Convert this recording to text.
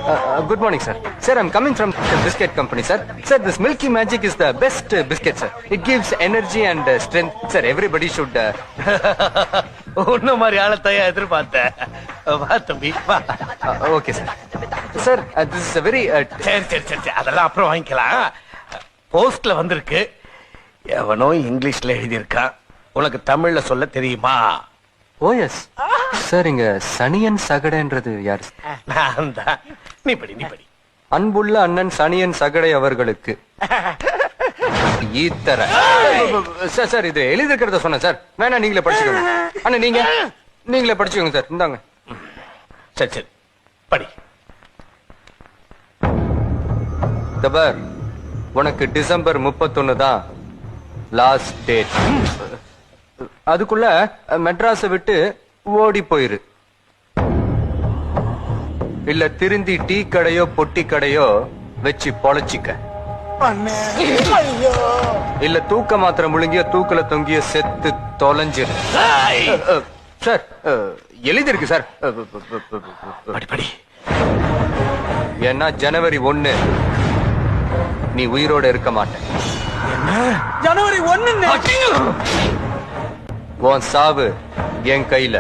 Good morning, sir. Sir, I'm coming from the biscuit company, sir. Sir, this Milky Magic is the best biscuit, sir. It gives energy and strength. Sir, everybody should... உன்ன மாதிரி ஆளத்தையா எதிர்பார்த்தேன். வா தம்பி வா. Okay, sir. Sir, this is a very... சரி அதெல்லாம் அப்புறம் வாங்கிக்கலாம். போஸ்ட்ல வந்திருக்கு. எவனோ இங்கிலீஷ்ல எழுதியிருக்கான். உனக்கு தமிழ்ல சொல்ல தெரியுமா? Oh, yes. சார், இங்க சனியன் சகடைன்றது யாரு? நான் தான். நீ படி. அன்புள்ள அண்ணன் சனியன் சகடை அவர்களுக்கு ஈத்தர. சார், இது எழுதிருக்கிறத சொன்னேன் சார். வேணா நீங்களே படிச்சுக்கோங்க. அண்ணா நீங்களே படிச்சுக்கோங்க சார். இந்தாங்க. சரி படி. தபர், உனக்கு டிசம்பர் 31 தான் லாஸ்ட் டேட். அதுக்குள்ள மெட்ராஸை விட்டு ஓடி போயிரு. இல்ல திருந்தி டீ கடையோ பொட்டி கடையோ வச்சு பொழைச்சிக்க. இல்ல தூக்க மாத்திரம் முழுங்கிய தூக்கல தொங்கிய செத்து தொலைஞ்சிரு. சார், எழுதிருக்கு சார். படி. ஏன்னா ஜனவரி 1 நீ உயிரோட இருக்க மாட்ட. ஜனவரி 1 உன் சாவு என் கையில.